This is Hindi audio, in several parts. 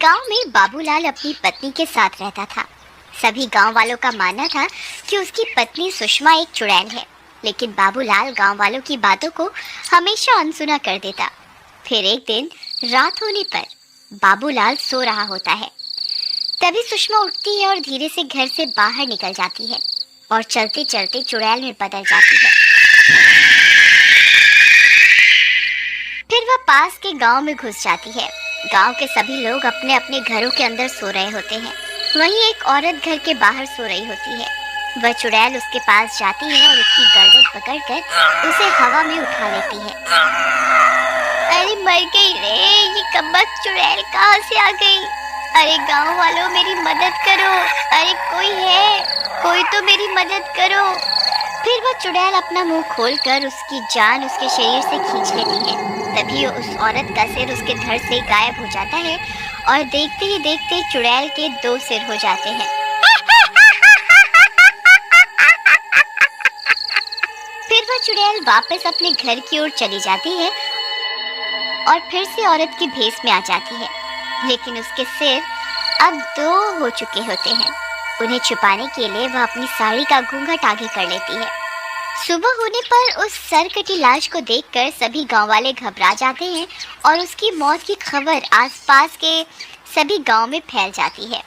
गांव में बाबूलाल अपनी पत्नी के साथ रहता था। सभी गांव वालों का मानना था कि उसकी पत्नी सुषमा एक चुड़ैल है, लेकिन बाबूलाल गांव वालों की बातों को हमेशा अनसुना कर देता। फिर एक दिन रात होने पर बाबूलाल सो रहा होता है। तभी सुषमा उठती है और धीरे से घर से बाहर निकल जाती है और चलते चलते चुड़ैल में बदल जाती है। फिर वह पास के गांव में घुस जाती है। गांव के सभी लोग अपने अपने घरों के अंदर सो रहे होते हैं। वहीं एक औरत घर के बाहर सो रही होती है। वह चुड़ैल उसके पास जाती है और उसकी गर्दन पकड़कर उसे हवा में उठा लेती है। अरे मर गई रे, ये कब्बक चुड़ैल कहाँ से आ गई? अरे गांव वालों मेरी मदद करो, अरे कोई है, कोई तो मेरी मदद करो। फिर वह चुड़ैल अपना मुंह खोलकर उसकी जान उसके शरीर से खींच लेती है। तभी उस औरत का सिर उसके धड़ से गायब हो जाता है और देखते ही देखते चुड़ैल के 2 सिर हो जाते हैं। फिर वह चुड़ैल वापस अपने घर की ओर चली जाती है और फिर से औरत की भेस में आ जाती है, लेकिन उसके सिर अब 2 हो चुके होते हैं। उन्हें छुपाने के लिए वह अपनी साड़ी का घूंघट आगे कर लेती है। सुबह होने पर उस सरकटी लाश को देखकर सभी गांव वाले घबरा जाते हैं और उसकी मौत की खबर आसपास के सभी गांव में फैल जाती है।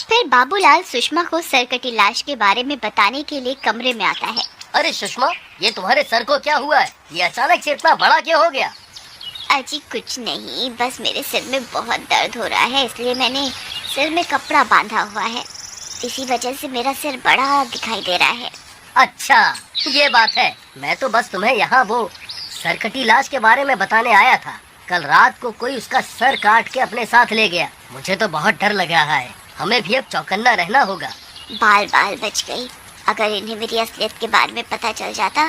फिर बाबूलाल सुषमा को सरकटी लाश के बारे में बताने के लिए कमरे में आता है। अरे सुषमा, ये तुम्हारे सर को क्या हुआ है? ये अचानक से इतना बड़ा क्यों हो गया? अजी कुछ नहीं, बस मेरे सिर में बहुत दर्द हो रहा है, इसलिए मैंने सिर में कपड़ा बांधा हुआ है। इसी वजह से मेरा सिर बड़ा दिखाई दे रहा है। अच्छा, ये बात है। मैं तो बस तुम्हें यहाँ वो सरकटी लाश के बारे में बताने आया था। कल रात को कोई उसका सर काट के अपने साथ ले गया। मुझे तो बहुत डर लग रहा है। हमें भी अब चौकन्ना रहना होगा। बाल बाल बच गई। अगर इन्हें मेरी असलियत के बारे में पता चल जाता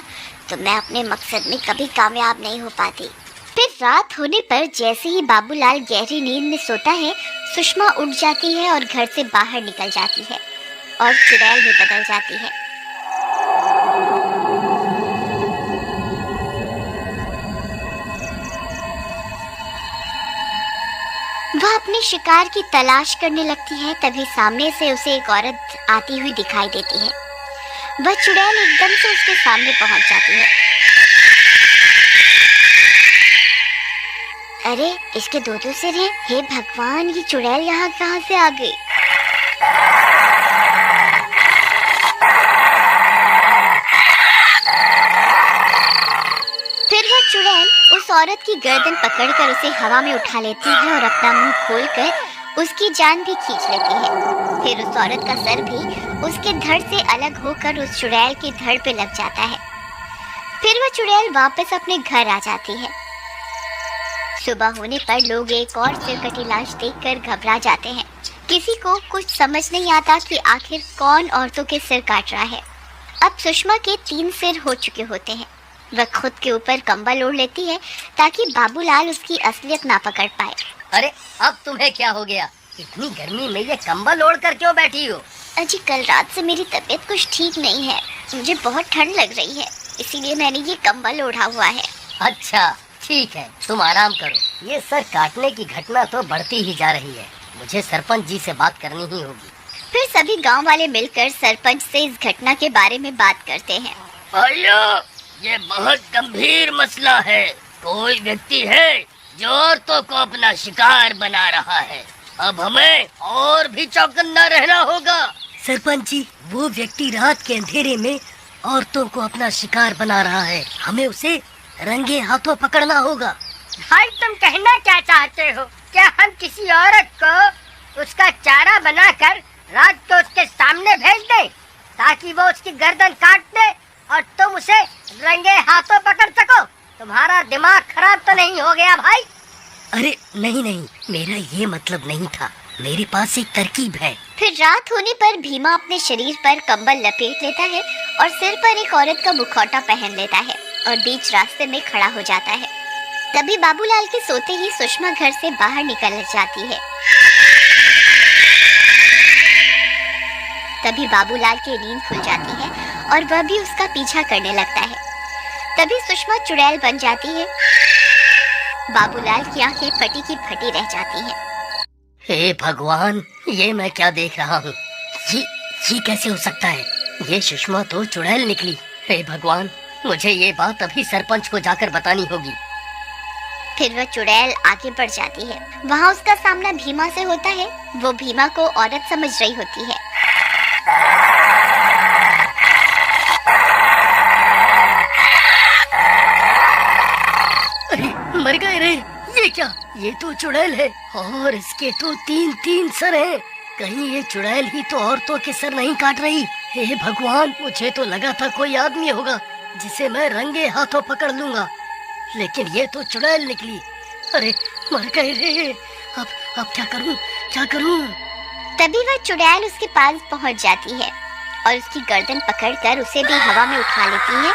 तो मैं अपने मकसद में कभी कामयाब नहीं हो पाती। फिर रात होने पर जैसे ही बाबूलाल गहरी नींद में सोता है, सुषमा उठ जाती है और घर से बाहर निकल जाती है और चुड़ैल में बदल जाती है। वह अपने शिकार की तलाश करने लगती है। तभी सामने से उसे एक औरत आती हुई दिखाई देती है। वह चुड़ैल एकदम से उसके सामने पहुंच जाती है। अरे इसके 2 सिर हैं। हे भगवान, ये चुड़ैल यहाँ कहाँ से आ गई? फिर वह चुड़ैल उस औरत की गर्दन पकड़कर उसे हवा में उठा लेती है और अपना मुंह खोलकर उसकी जान भी खींच लेती है। फिर उस औरत का सर भी उसके धड़ से अलग होकर उस चुड़ैल के धड़ पे लग जाता है। फिर वह चुड़ैल वापस अपने घर आ जाती है। सुबह होने पर लोग एक और सिरकटी लाश देखकर घबरा जाते हैं। किसी को कुछ समझ नहीं आता कि आखिर कौन औरतों के सिर काट रहा है। अब सुषमा के 3 सिर हो चुके होते हैं। वह खुद के ऊपर कंबल ओढ़ लेती है ताकि बाबूलाल उसकी असलियत ना पकड़ पाए। अरे अब तुम्हें क्या हो गया? इतनी गर्मी में ये कंबल ओढ़ कर क्यों बैठी हो? अजी कल रात से मेरी तबीयत कुछ ठीक नहीं है। मुझे बहुत ठंड लग रही है, इसीलिए मैंने ये कंबल ओढ़ा हुआ है। अच्छा ठीक है, तुम आराम करो। ये सर काटने की घटना तो बढ़ती ही जा रही है। मुझे सरपंच जी से बात करनी ही होगी। फिर सभी गांव वाले मिलकर सरपंच से इस घटना के बारे में बात करते हैं। भाइयों, ये बहुत गंभीर मसला है। कोई व्यक्ति है जो औरतों को अपना शिकार बना रहा है। अब हमें और भी चौकन्ना रहना होगा। सरपंच जी, वो व्यक्ति रात के अंधेरे में औरतों को अपना शिकार बना रहा है। हमें उसे रंगे हाथों पकड़ना होगा। भाई तुम कहना क्या चाहते हो? क्या हम किसी औरत को उसका चारा बनाकर रात को उसके सामने भेज दें ताकि वो उसकी गर्दन काट दे और तुम उसे रंगे हाथों पकड़ सको? तुम्हारा दिमाग खराब तो नहीं हो गया भाई? अरे नहीं नहीं, मेरा ये मतलब नहीं था। मेरे पास एक तरकीब है। फिर रात होने पर भीमा अपने शरीर पर कंबल लपेट लेता है और सिर पर एक औरत का मुखौटा पहन लेता है और बीच रास्ते में खड़ा हो जाता है। तभी बाबूलाल के सोते ही सुषमा घर से बाहर निकल जाती है। तभी बाबूलाल की नींद खुल जाती है और वह भी उसका पीछा करने लगता है। तभी सुषमा चुड़ैल बन जाती है। बाबूलाल की आंखें फटी की फटी रह जाती हैं। हे भगवान, ये मैं क्या देख रहा हूँ? ये कैसे हो सकता है? ये सुषमा तो चुड़ैल निकली। हे भगवान, मुझे ये बात अभी सरपंच को जाकर बतानी होगी। फिर वह चुड़ैल आगे बढ़ जाती है। वहाँ उसका सामना भीमा से होता है। वो भीमा को औरत समझ रही होती है। अरे मर गए रे! ये क्या? ये तो चुड़ैल है और इसके तो 3-3 सर हैं। कहीं ये चुड़ैल ही तो औरतों के सर नहीं काट रही? हे भगवान, मुझे तो लगा था कोई आदमी होगा जिसे मैं रंगे हाथों पकड़ लूंगा, लेकिन ये तो चुड़ैल निकली। अरे मर गए रे! अब क्या करूं? तभी वह चुड़ैल उसके पास पहुंच जाती है और उसकी गर्दन पकड़कर उसे भी हवा में उठा लेती है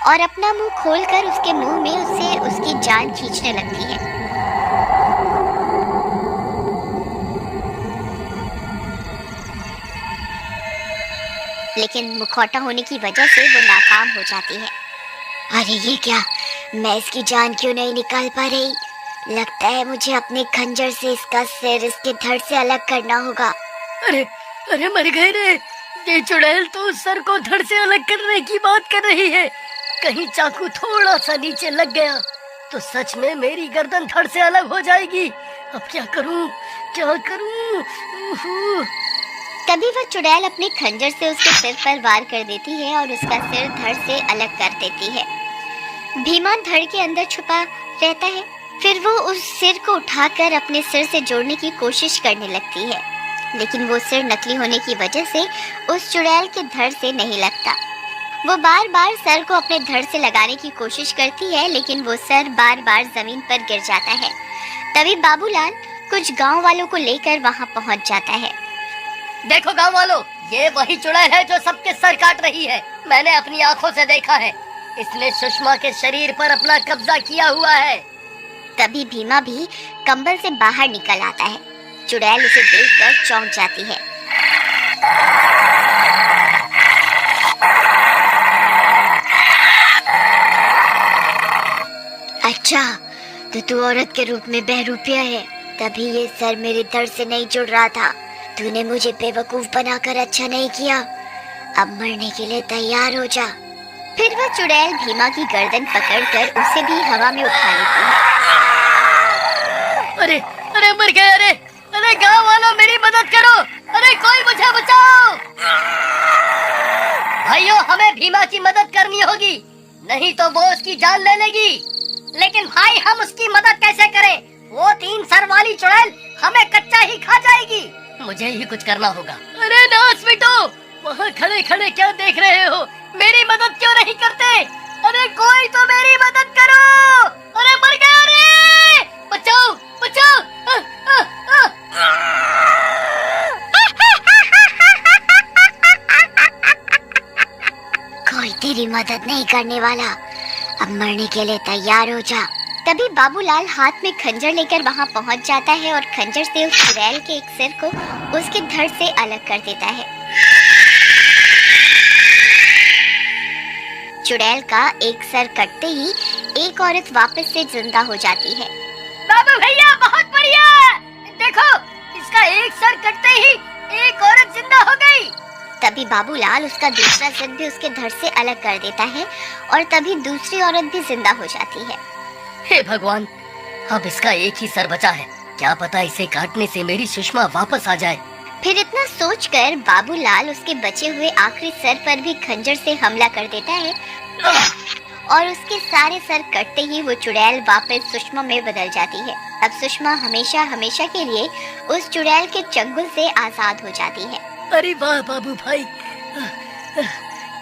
और अपना मुंह खोलकर उसके मुंह में उससे उसकी जान खींचने लगती है। लेकिन मुखौटा होने की वजह से वो नाकाम हो जाती है। अरे ये क्या? मैं इसकी जान क्यों नहीं निकाल पा रही? लगता है मुझे अपने खंजर से इसका सिर इसके धड़ से अलग करना होगा। अरे मर गए रे! ये चुड़ैल तो सर को धड़ से अलग करने की बात कर रही है। कहीं चाकू थोड़ा सा नीचे लग गया तो सच में मेरी गर्दन धड़ से अलग हो जाएगी। अब क्या करूं? तभी वह चुड़ैल अपने खंजर से उसके सिर पर वार कर देती है और उसका सिर धड़ से अलग कर देती है। भीमा धड़ के अंदर छुपा रहता है। फिर वो उस सिर को उठाकर अपने सिर से जोड़ने की कोशिश करने लगती है, लेकिन वो सिर नकली होने की वजह से उस चुड़ैल के धड़ से नहीं लगता। वो बार बार सर को अपने धड़ से लगाने की कोशिश करती है, लेकिन वो सर बार बार जमीन पर गिर जाता है। तभी बाबूलाल कुछ गांव वालों को लेकर वहां पहुंच जाता है। देखो गांव वालों, ये वही चुड़ैल है जो सबके सर काट रही है। मैंने अपनी आंखों से देखा है। इसने सुषमा के शरीर पर अपना कब्जा किया हुआ है। तभी भीमा भी कंबल से बाहर निकल आता है। चुड़ैल उसे देखकर चौंक जाती है। अच्छा, तो तू औरत के रूप में बहरूपिया है, तभी ये सर मेरे धड़ से नहीं जुड़ रहा था। तूने मुझे बेवकूफ बनाकर अच्छा नहीं किया। अब मरने के लिए तैयार हो जा। फिर वह चुड़ैल भीमा की गर्दन पकड़कर उसे भी हवा में उठा लेती है। अरे मर गए! अरे गांव वालों, मेरी मदद करो! अरे कोई मुझे बचाओ! भाइयों, हमें भीमा की मदद करनी होगी, नहीं तो वो उसकी जान ले लेगी। लेकिन भाई, हम उसकी मदद कैसे करें? वो 3 सर वाली चुड़ैल हमें कच्चा ही खा जाएगी। मुझे ही कुछ करना होगा। अरे नास बेटो, वहाँ खड़े खड़े क्या देख रहे हो? मेरी मदद क्यों नहीं करते? अरे कोई तो मेरी मदद करो! अरे मर गया रे! बचाओ! कोई तेरी मदद नहीं करने वाला। अब मरने के लिए तैयार हो जा। तभी बाबूलाल हाथ में खंजर लेकर वहां पहुंच जाता है और खंजर से उस चुड़ैल के एक सिर को उसके धड़ से अलग कर देता है। चुड़ैल का एक सर कटते ही एक औरत वापस से जिंदा हो जाती है। बाबू भैया, बहुत बढ़िया! देखो, इसका एक सर कटते ही एक औरत जिंदा हो गई। तभी बाबूलाल उसका दूसरा सिर भी उसके धड़ से अलग कर देता है और तभी दूसरी औरत भी जिंदा हो जाती है। हे भगवान, अब इसका एक ही सर बचा है। क्या पता इसे काटने से मेरी सुषमा वापस आ जाए। फिर इतना सोचकर बाबूलाल उसके बचे हुए आखिरी सर पर भी खंजर से हमला कर देता है और उसके सारे सर कटते ही वो चुड़ैल वापस सुषमा में बदल जाती है। अब सुषमा हमेशा हमेशा के लिए उस चुड़ैल के चंगुल से आजाद हो जाती है। अरे वाह बाबू भाई,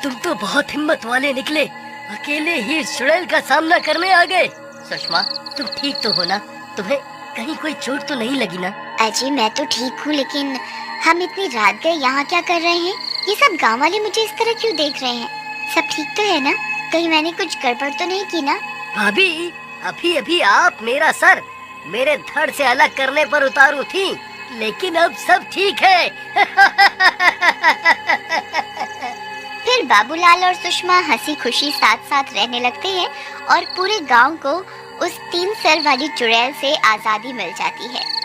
तुम तो बहुत हिम्मत वाले निकले। अकेले ही इस चुड़ैल का सामना करने आ गए। सुषमा, तुम ठीक तो हो ना? तुम्हें कहीं कोई चोट तो नहीं लगी ना? अजी, मैं तो ठीक हूँ, लेकिन हम इतनी रात गए यहाँ क्या कर रहे हैं? ये सब गांव वाले मुझे इस तरह क्यों देख रहे हैं? सब ठीक तो है ना? कहीं मैंने कुछ गड़बड़ तो नहीं की ना? भाभी, अभी अभी आप मेरा सर मेरे धड़ से अलग करने पर उतारू थी, लेकिन अब सब ठीक है। फिर बाबूलाल और सुषमा हंसी खुशी साथ साथ रहने लगते हैं और पूरे गांव को उस 3 सर वाली चुड़ैल से आजादी मिल जाती है।